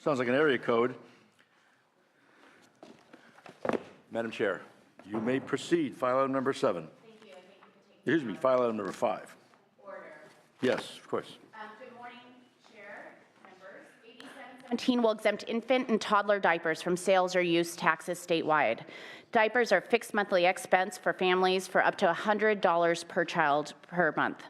Sounds like an area code. Madam Chair, you may proceed. File item number 7. Thank you. Excuse me, file item number 5. Order. Yes, of course. Good morning, Chair, members. AB 717 will exempt infant and toddler diapers from sales or use taxes statewide. Diapers are fixed monthly expense for families for up to $100 per child per month.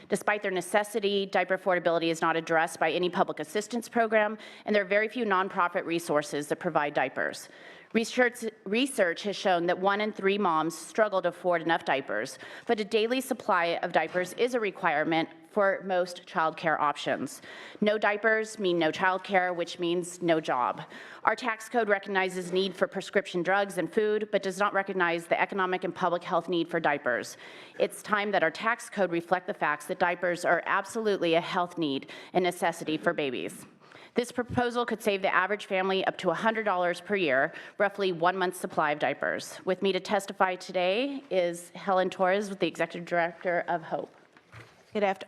Despite their necessity, diaper affordability is not addressed by any public assistance program, and there are very few nonprofit resources that provide diapers. Research has shown that 1 in 3 moms struggle to afford enough diapers, but a daily supply of diapers is a requirement for most childcare options. No diapers mean no childcare, which means no job. Our tax code recognizes need for prescription drugs and food, but does not recognize the economic and public health need for diapers. It's time that our tax code reflect the facts that diapers are absolutely a health need and necessity for babies. This proposal could save the average family up to $100 per year, roughly 1 month's supply of diapers. With me to testify today is Helen Torres, the Executive Director of HOPE.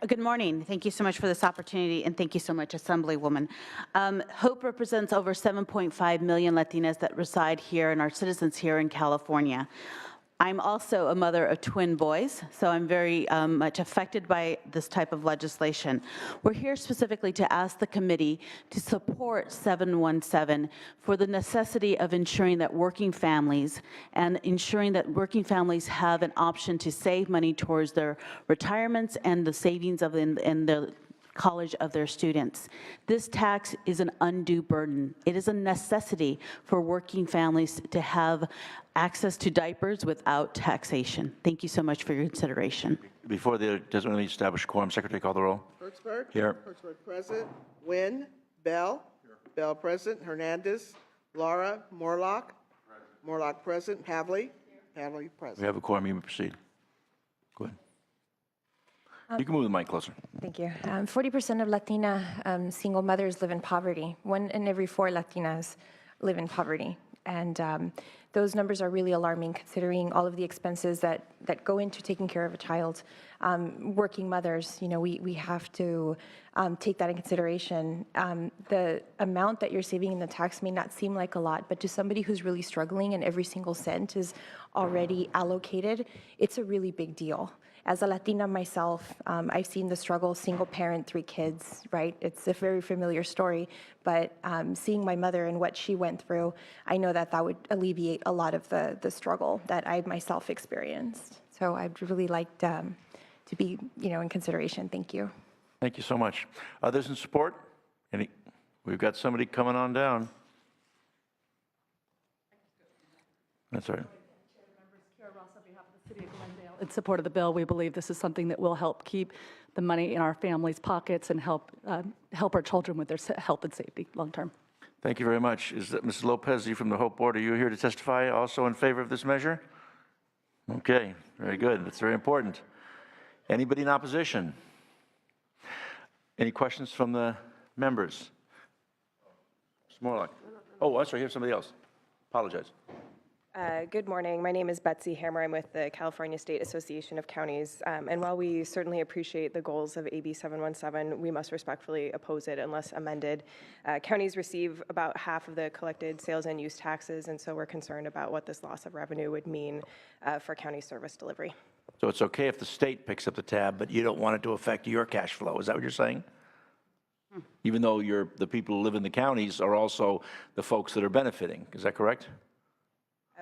Good morning. Thank you so much for this opportunity, and thank you so much, Assemblywoman. HOPE represents over 7.5 million Latinas that reside here and are citizens here in California. I'm also a mother of twin boys, so I'm very much affected by this type of legislation. We're here specifically to ask the committee to support 717 for the necessity of ensuring that working families and ensuring that working families have an option to save money towards their retirements and the savings of in the college of their students. This tax is an undue burden. It is a necessity for working families to have access to diapers without taxation. Thank you so much for your consideration. Before the designated established quorum, Secretary, call the roll. Hertzberg. Here. Hertzberg present. Nguyen. Bell. Here. Bell present. Hernandez. Laura. Morlock. Present. Morlock present. Havley. Havley present. We have a quorum. You may proceed. Go ahead. You can move the mic closer. Thank you. 40% of Latina single mothers live in poverty. 1 in every 4 Latinas live in poverty. And those numbers are really alarming considering all of the expenses that go into taking care of a child. Working mothers, you know, we have to take that in consideration. The amount that you're saving in the tax may not seem like a lot, but to somebody who's really struggling and every single cent is already allocated, it's a really big deal. As a Latina myself, I've seen the struggle, single parent, 3 kids, right? It's a very familiar story, but seeing my mother and what she went through, I know that that would alleviate a lot of the struggle that I myself experienced. So I'd really like to be, you know, in consideration. Thank you. Thank you so much. Others in support? We've got somebody coming on down. That's all right. In support of the bill, we believe this is something that will help keep the money in our families' pockets and help our children with their health and safety long term. Thank you very much. Is that Mrs. Lopez, you from the HOPE Board, are you here to testify also in favor of this measure? Okay, very good. That's very important. Anybody in opposition? Any questions from the members? Ms. Morlock. Oh, I'm sorry, here's somebody else. Apologize. Good morning. My name is Betsy Hammer. I'm with the California State Association of Counties. And while we certainly appreciate the goals of AB 717, we must respectfully oppose it unless amended. Counties receive about half of the collected sales and use taxes, and so we're concerned about what this loss of revenue would mean for county service delivery. So it's okay if the state picks up the tab, but you don't want it to affect your cash flow. Is that what you're saying? Even though the people who live in the counties are also the folks that are benefiting. Is that correct?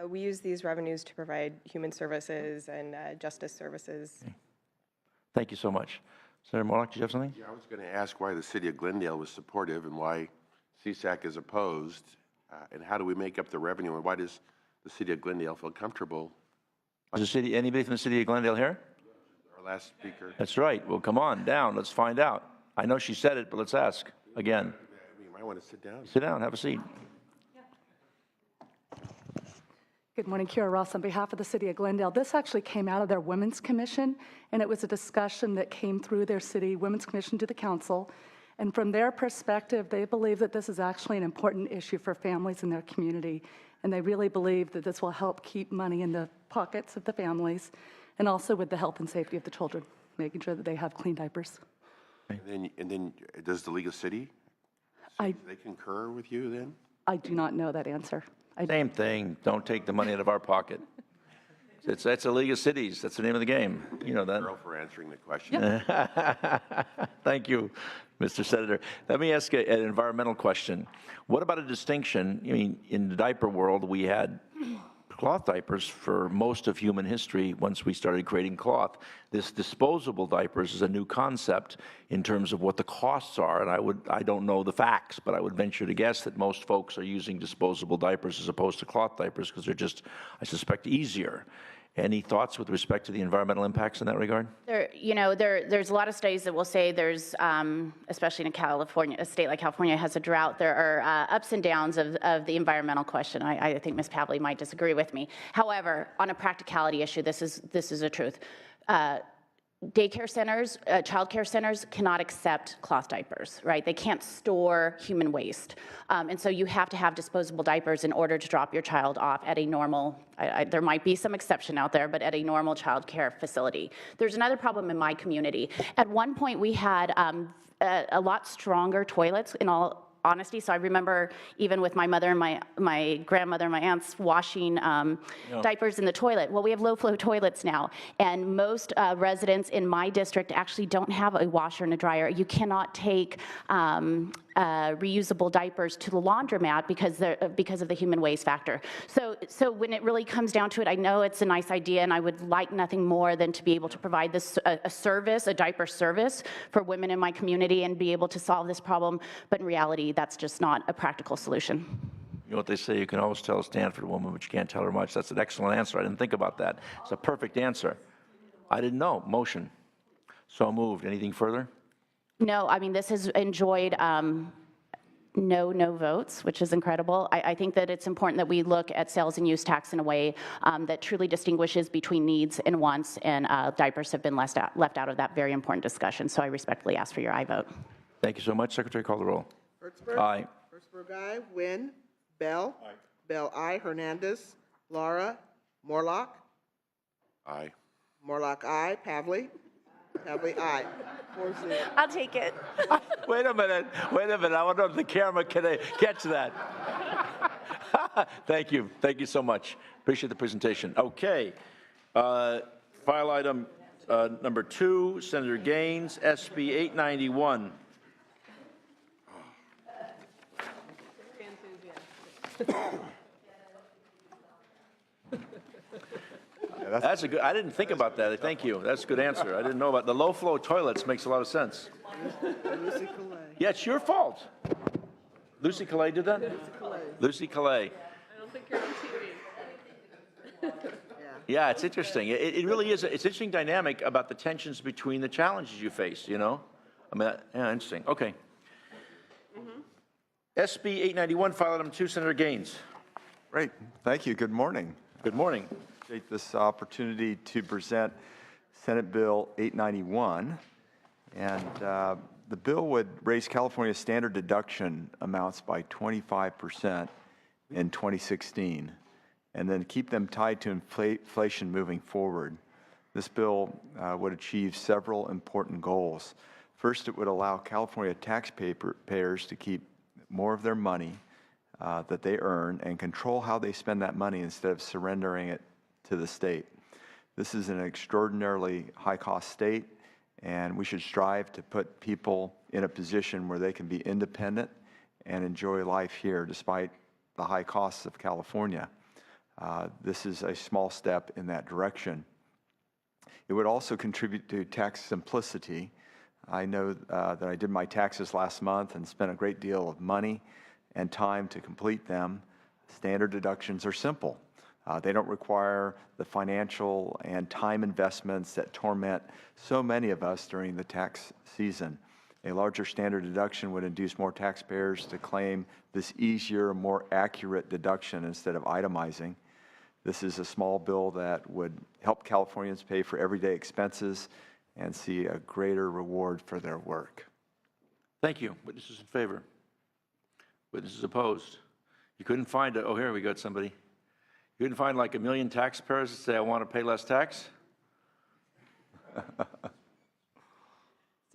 We use these revenues to provide human services and justice services. Okay. Thank you so much. Senator Morlock, do you have something? Yeah, I was going to ask why the city of Glendale was supportive and why CSAC is opposed, and how do we make up the revenue, and why does the city of Glendale feel comfortable? Is anybody from the city of Glendale here? Our last speaker. That's right. Well, come on down. Let's find out. I know she said it, but let's ask again. You might want to sit down. Sit down. Have a seat. Good morning, Kira Ross on behalf of the City of Glendale. This actually came out of their Women's Commission, and it was a discussion that came through their city Women's Commission to the council. And from their perspective, they believe that this is actually an important issue for families in their community. And they really believe that this will help keep money in the pockets of the families and also with the health and safety of the children, making sure that they have clean diapers. And then does the League of City I- Do they concur with you then? I do not know that answer. Same thing, don't take the money out of our pocket. That's a League of Cities, that's the name of the game, you know that. Carol, for answering the question. Thank you, Mr. Senator. Let me ask an environmental question. What about a distinction? I mean, in the diaper world, we had cloth diapers for most of human history once we started creating cloth. This disposable diapers is a new concept in terms of what the costs are, and I don't know the facts, but I would venture to guess that most folks are using disposable diapers as opposed to cloth diapers because they're just, I suspect, easier. Any thoughts with respect to the environmental impacts in that regard? There's a lot of studies that will say there's, especially in California, a state like California has a drought, there are ups and downs of the environmental question. I think Ms. Pavley might disagree with me. However, on a practicality issue, this is a truth. Daycare centers, childcare centers cannot accept cloth diapers, right? They can't store human waste. And so you have to have disposable diapers in order to drop your child off at a normal, there might be some exception out there, but at a normal childcare facility. There's another problem in my community. At one point, we had a lot stronger toilets, in all honesty. So I remember even with my mother and my grandmother and my aunts washing diapers in the toilet. Well, we have low-flow toilets now, and most residents in my district actually don't have a washer and a dryer. You cannot take reusable diapers to the laundromat because of the human waste factor. So when it really comes down to it, I know it's a nice idea, and I would like nothing more than to be able to provide this a service, a diaper service for women in my community, and be able to solve this problem. But in reality, that's just not a practical solution. You know what they say, you can always tell a Stanford woman, but you can't tell her much. That's an excellent answer. I didn't think about that. It's a perfect answer. I didn't know. Motion. So moved. Anything further? No, I mean, this has enjoyed no votes, which is incredible. I think that it's important that we look at sales and use tax in a way that truly distinguishes between needs and wants, and diapers have been left out of that very important discussion. So I respectfully ask for your aye vote. Thank you so much. Secretary, call the roll. Hertzberg. Aye. Hertzberg, aye. Wynn. Bell. Aye. Bell, aye. Hernandez. Laura. Morlock. Aye. Morlock, aye. Pavley. Pavley, aye. 4-0. I'll take it. Wait a minute. I wonder if the camera can catch that. Thank you. Thank you so much. Appreciate the presentation. Okay. File item number 2, Senator Gaines, SB 891. That's a good, I didn't think about that. Thank you. That's a good answer. I didn't know about the low flow toilets. Makes a lot of sense. Lucy Calais. Yeah, it's your fault. Lucy Calais did that? Lucy Calais. I don't think you're on TV. Yeah, it's interesting. It really is. It's an interesting dynamic about the tensions between the challenges you face, you know? I mean, yeah, interesting. Okay. SB 891, file item 2, Senator Gaines. Great. Thank you. Good morning. Good morning. Appreciate this opportunity to present Senate Bill 891. And the bill would raise California's standard deduction amounts by 25% in 2016, and then keep them tied to inflation moving forward. This bill would achieve several important goals. First, it would allow California taxpayers to keep more of their money that they earn and control how they spend that money instead of surrendering it to the state. This is an extraordinarily high-cost state, and we should strive to put people in a position where they can be independent and enjoy life here despite the high costs of California. This is a small step in that direction. It would also contribute to tax simplicity. I know that I did my taxes last month and spent a great deal of money and time to complete them. Standard deductions are simple. They don't require the financial and time investments that torment so many of us during the tax season. A larger standard deduction would induce more taxpayers to claim this easier, more accurate deduction instead of itemizing. This is a small bill that would help Californians pay for everyday expenses and see a greater reward for their work. Thank you. Witnesses in favor? Witnesses opposed? You couldn't find oh, here we got somebody. You couldn't find like 1 million taxpayers that say, I want to pay less tax?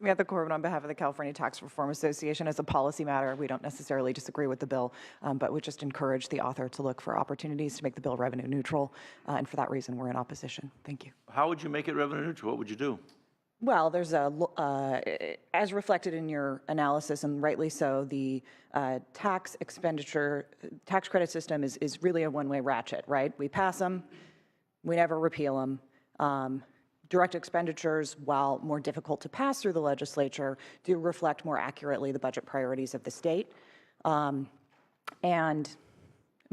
Samantha Corbin on behalf of the California Tax Reform Association. As a policy matter, we don't necessarily disagree with the bill, but would just encourage the author to look for opportunities to make the bill revenue neutral, and for that reason, we're in opposition. Thank you. How would you make it revenue neutral? What would you do? Well, there's as reflected in your analysis, and rightly so, the tax credit system is really a one-way ratchet, right? We pass them, we never repeal them. Direct expenditures, while more difficult to pass through the legislature, do reflect more accurately the budget priorities of the state. And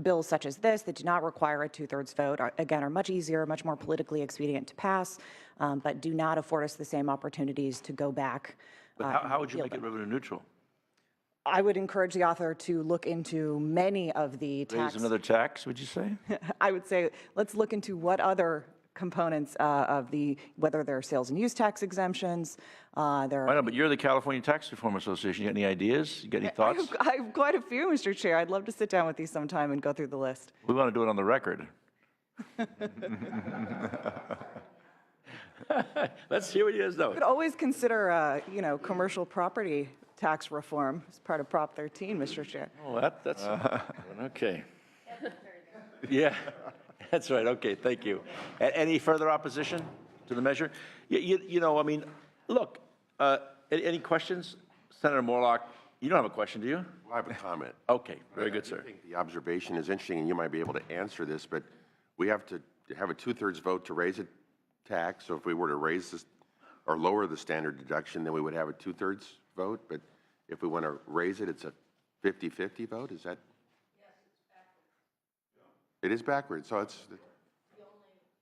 bills such as this that do not require a two-thirds vote, are much easier, much more politically expedient to pass, but do not afford us the same opportunities to go back. But how would you make it revenue neutral? I would encourage the author to look into many of the tax. Raise another tax, would you say? I would say let's look into what other components of whether there are sales and use tax exemptions. I know, but you're the California Tax Reform Association. You got any ideas? You got any thoughts? I have quite a few, Mr. Chair. I'd love to sit down with you sometime and go through the list. We want to do it on the record. Let's hear what he has, though. You could always consider, commercial property tax reform as part of Prop 13, Mr. Chair. Oh, that's okay. Yeah, that's right. Okay, thank you. Any further opposition to the measure? Look, any questions? Senator Morlock, you don't have a question, do you? Well, I have a comment. Okay, very good, sir. I think the observation is interesting, and you might be able to answer this, but we have to have a two-thirds vote to raise a tax. So if we were to raise this or lower the standard deduction, then we would have a two-thirds vote. But if we want to raise it, it's a 50-50 vote? Is that? Yes, it's backwards. It is backwards, so it's... The only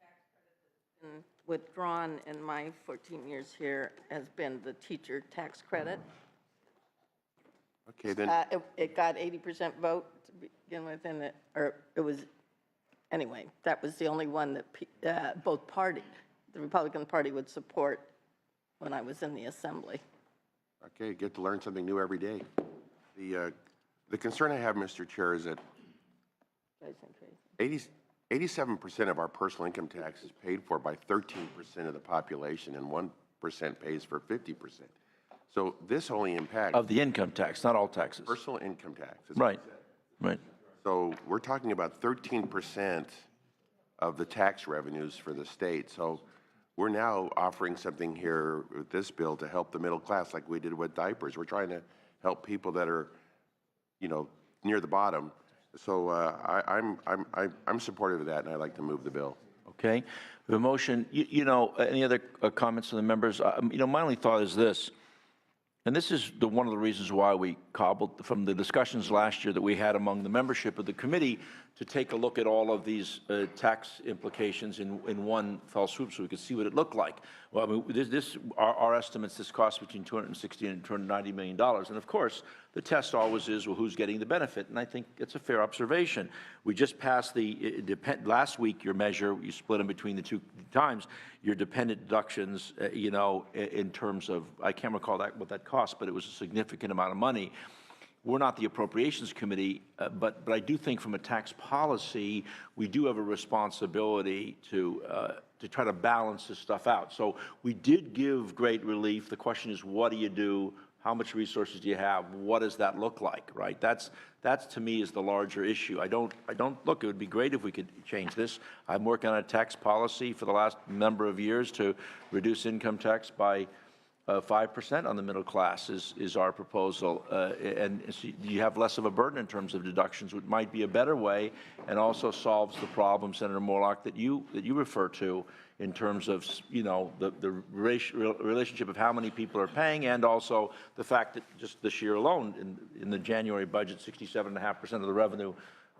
tax credit that's been withdrawn in my 14 years here has been the teacher tax credit. Okay, then... It got 80% vote to begin with, and it was, anyway, that was the only one that both parties, the Republican Party would support when I was in the Assembly. Okay, get to learn something new every day. The concern I have, Mr. Chair, is that 87% of our personal income tax is paid for by 13% of the population, and 1% pays for 50%. So this only impacts... Of the income tax, not all taxes. Personal income tax. Right, right. So we're talking about 13% of the tax revenues for the state. So we're now offering something here with this bill to help the middle class like we did with diapers. We're trying to help people that are, near the bottom. So I'm supportive of that, and I'd like to move the bill. Okay. The motion, any other comments from the members? My only thought is this, and this is one of the reasons why we cobbled from the discussions last year that we had among the membership of the committee to take a look at all of these tax implications in one fell swoop so we could see what it looked like. Well, our estimates, this costs between $260 and $290 million. And of course, the test always is, well, who's getting the benefit? And I think it's a fair observation. We just passed last week, your measure, you split them between the two times, your dependent deductions, in terms of, I can't recall what that cost, but it was a significant amount of money. We're not the Appropriations Committee, but I do think from a tax policy, we do have a responsibility to try to balance this stuff out. So we did give great relief. The question is, what do you do? How much resources do you have? What does that look like, right? That's to me is the larger issue. I don't look, it would be great if we could change this. I'm working on a tax policy for the last number of years to reduce income tax by 5% on the middle class is our proposal, and so you have less of a burden in terms of deductions, which might be a better way, and also solves the problem, Senator Morlock, that you refer to in terms of the relationship of how many people are paying, and also the fact that just this year alone, in the January budget, 67.5% of the revenue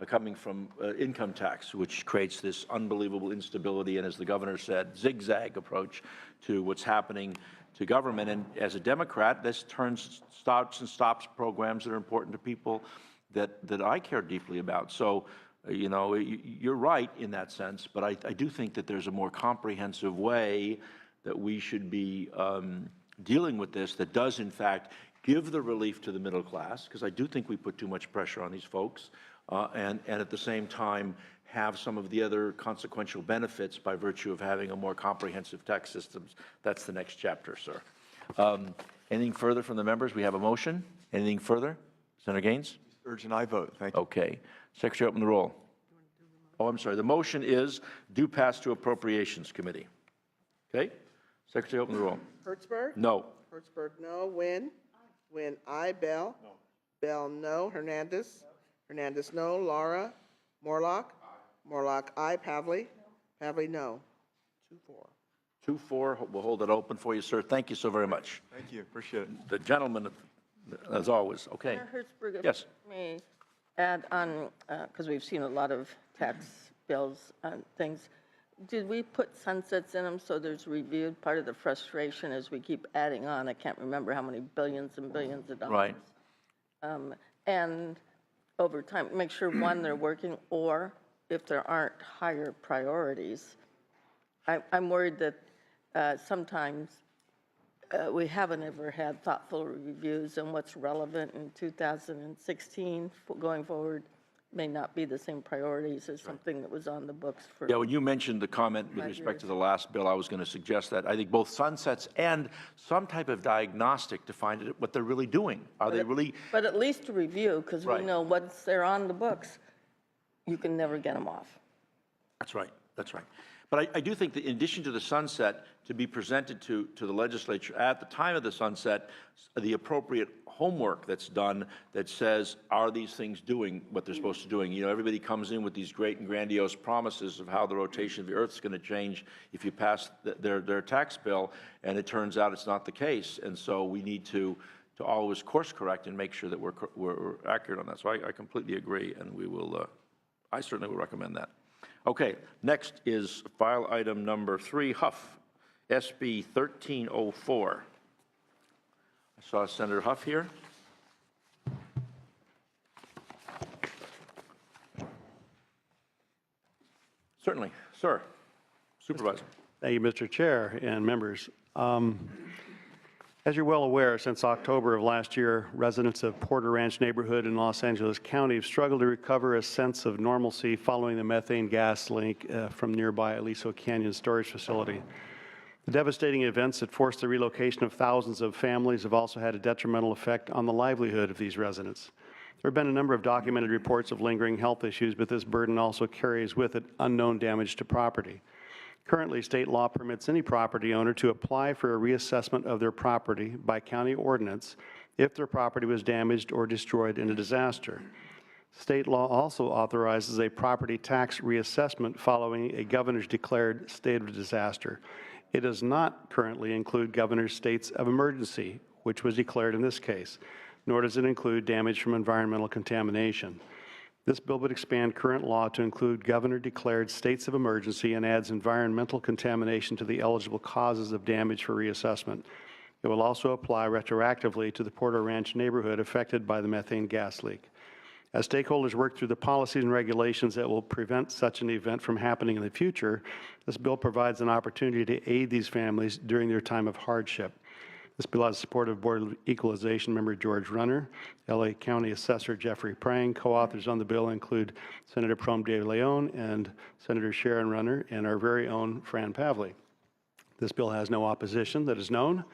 coming from income tax, which creates this unbelievable instability, and as the governor said, zigzag approach to what's happening to government. And as a Democrat, this starts and stops programs that are important to people that I care deeply about. So, you're right in that sense, but I do think that there's a more comprehensive way that we should be dealing with this that does, in fact, give the relief to the middle class, because I do think we put too much pressure on these folks, and at the same time have some of the other consequential benefits by virtue of having a more comprehensive tax system. That's the next chapter, sir. Anything further from the members? We have a motion. Anything further? Senator Gaines? Urgent I vote. Thank you. Okay. Secretary, open the roll. Oh, I'm sorry. The motion is due pass to Appropriations Committee. Okay? Secretary, open the roll. Hertzberg? No. Hertzberg, no. Wynn? Wynn, aye. Bell? Bell, no. Hernandez? Hernandez, no. Laura? Morlock? Morlock, aye. Pavley? Pavley, no. 2-4. 2-4. We'll hold it open for you, sir. Thank you so very much. Thank you. Appreciate it. The gentleman, as always. Okay. Mayor Hertzberg, if Yes. I may add on, because we've seen a lot of tax bills and things, did we put sunsets in them so there's reviewed? Part of the frustration is we keep adding on. I can't remember how many billions and billions of dollars. Right. And over time, make sure, one, they're working, or if there aren't higher priorities. I'm worried that sometimes we haven't ever had thoughtful reviews, and what's relevant in 2016 going forward may not be the same priorities as something that was on the books for. Yeah, when you mentioned the comment with respect to the last bill, I was going to suggest that. I think both sunsets and some type of diagnostic to find what they're really doing. Are they really? But at least a review, because we Right. know once they're on the books, you can never get them off. That's right. That's right. But I do think that in addition to the sunset, to be presented to the legislature at the time of the sunset, the appropriate homework that's done that says, are these things doing what they're supposed to be doing? You know, everybody comes in with these great and grandiose promises of how the rotation of the Earth is going to change if you pass their tax bill, and it turns out it's not the case. And so we need to always course correct and make sure that we're accurate on that. So I completely agree, and we will, I certainly will recommend that. Okay, next is file item number 3, Huff, SB 1304. I saw Senator Huff here. Certainly, sir. Supervisor. Thank you, Mr. Chair and members. As you're well aware, since October of last year, residents of Porter Ranch neighborhood in Los Angeles County have struggled to recover a sense of normalcy following the methane gas leak from nearby Aliso Canyon storage facility. The devastating events that forced the relocation of thousands of families have also had a detrimental effect on the livelihood of these residents. There have been a number of documented reports of lingering health issues, but this burden also carries with it unknown damage to property. Currently, state law permits any property owner to apply for a reassessment of their property by county ordinance if their property was damaged or destroyed in a disaster. State law also authorizes a property tax reassessment following a governor's declared state of disaster. It does not currently include governor's states of emergency, which was declared in this case, nor does it include damage from environmental contamination. This bill would expand current law to include governor-declared states of emergency and adds environmental contamination to the eligible causes of damage for reassessment. It will also apply retroactively to the Porter Ranch neighborhood affected by the methane gas leak. As stakeholders work through the policies and regulations that will prevent such an event from happening in the future, this bill provides an opportunity to aid these families during their time of hardship. This bill has support of Board of Equalization member George Runner, LA County Assessor Jeffrey Prang. Co-authors on the bill include Senator Prom de Leon and Senator Sharon Runner and our very own Fran Pavley. This bill has no opposition that is known,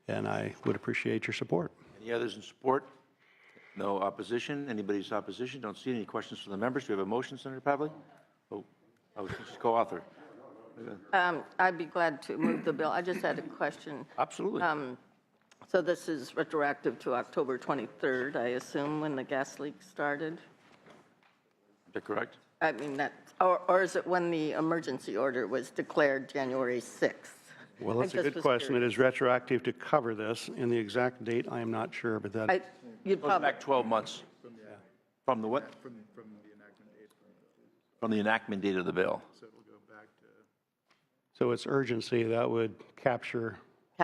and I would appreciate your support. Any others in support? No opposition? Anybody's opposition? Don't see any questions from the members. Do we have a motion, Senator Pavley? Oh, she's co-author. I'd be glad to move the bill. I just had a question. Absolutely. So this is retroactive to October 23rd, I assume, when the gas leak started? Is that correct? I mean, or is it when the emergency order was declared January 6th? Well, that's a good question. It is retroactive to cover this. In the exact date, I am not sure, but that... You'd Goes probably, back 12 months. From the what? From the enactment date. From the enactment date of the bill. So it'll go back to... So it's urgency. That would capture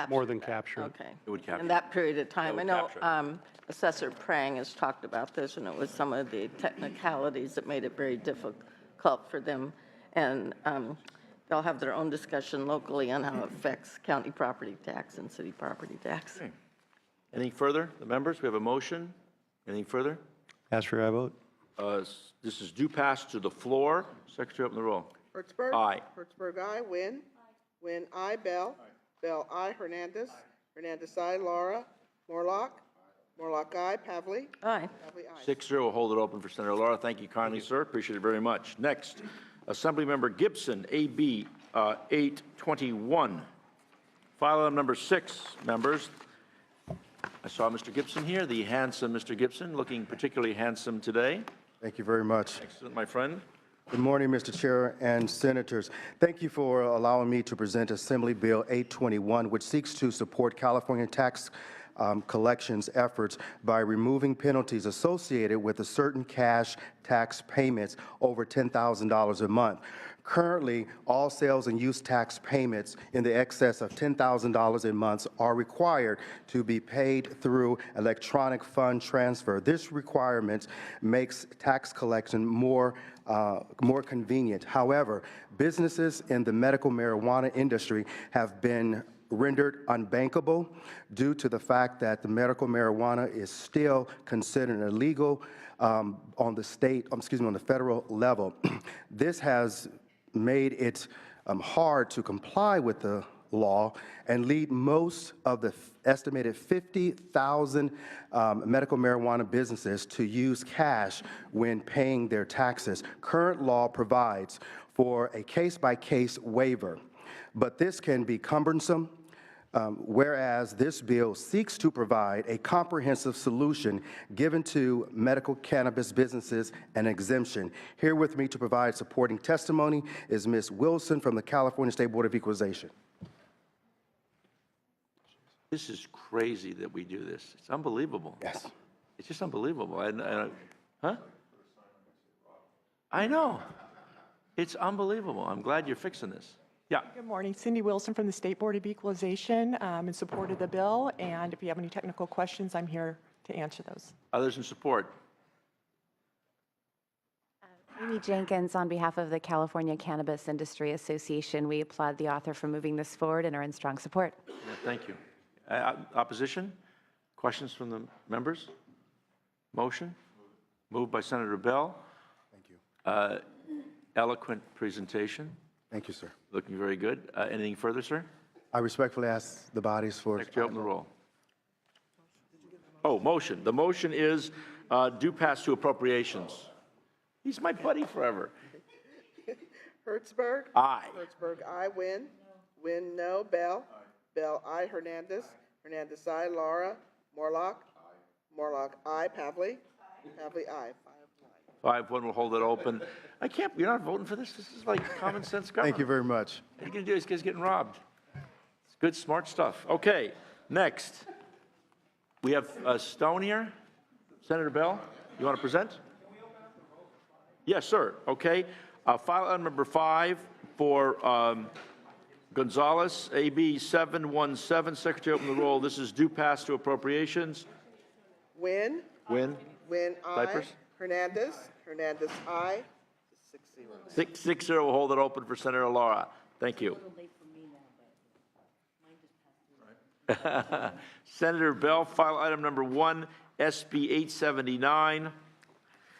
more than capture. okay. It would capture. In that period of time. I It would know capture Assessor Prang has talked about this, and it was some of the technicalities that made it very difficult for them. And they'll have their own discussion locally on how it affects county property tax and city property tax. Okay. Anything further? The members, we have a motion. Anything further? As for I vote. This is due pass to the floor. Secretary, open the roll. Hertzberg? Aye. Hertzberg, aye. Wynn? Wynn, aye. Bell? Bell, aye. Hernandez? Hernandez, aye. Laura. Morlock. Morlock, aye. Pavley. Aye. Pavley, aye. 6-0, we'll hold it open for Senator Laura. Thank you kindly, sir. Appreciate it very much. Next, Assemblymember Gibson, AB 821. File item number 6, members. I saw Mr. Gibson here, the handsome Mr. Gibson, looking particularly handsome today. Thank you very much. Excellent, my friend. Good morning, Mr. Chair and Senators. Thank you for allowing me to present Assembly Bill 821, which seeks to support California tax collections efforts by removing penalties associated with a certain cash tax payments over $10,000 a month. Currently, all sales and use tax payments in the excess of $10,000 a month are required to be paid through electronic fund transfer. This requirement makes tax collection more convenient. However, businesses in the medical marijuana industry have been rendered unbankable due to the fact that the medical marijuana is still considered illegal on the federal level. This has made it hard to comply with the law and lead most of the estimated 50,000 medical marijuana businesses to use cash when paying their taxes. Current law provides for a case-by-case waiver, but this can be cumbersome, whereas this bill seeks to provide a comprehensive solution given to medical cannabis businesses an exemption. Here with me to provide supporting testimony is Ms. Wilson from the California State Board of Equalization. This is crazy that we do this. It's unbelievable. Yes. It's just unbelievable. Huh? I know. It's unbelievable. I'm glad you're fixing this. Yeah. Good morning. Cindy Wilson from the State Board of Equalization in support of the bill. And if you have any technical questions, I'm here to answer those. Others in support? Amy Jenkins on behalf of the California Cannabis Industry Association. We applaud the author for moving this forward and are in strong support. Yeah, thank you. Opposition? Questions from the members? Motion? Moved by Senator Bell. Thank you. Eloquent presentation. Thank you, sir. Looking very good. Anything further, sir? I respectfully ask the bodies for... Secretary, open the roll. Oh, motion. The motion is due pass to appropriations. He's my buddy forever. Hertzberg. Aye. Hertzberg, aye. Wynn. Wynn, no. Bell. Bell, aye. Hernandez. Hernandez, aye. Laura. Morlock. Morlock, aye. Pavley. Pavley, aye. 5-1, we'll hold it open. You're not voting for this? This is like common sense government. Thank you very much. What are you going to do? This guy's getting robbed. It's good, smart stuff. Okay, next. We have Stone here. Senator Bell, you want to present? Yes, sir. Okay. File item number 5 for Gonzalez, AB 717. Secretary, open the roll. This is due pass to appropriations. Wynn. Win. Wynn, aye. Diapers. Hernandez. Hernandez, aye. 6-0. 6-0, we'll hold it open for Senator Laura. Thank you. Senator Bell, file item number 1, SB 879.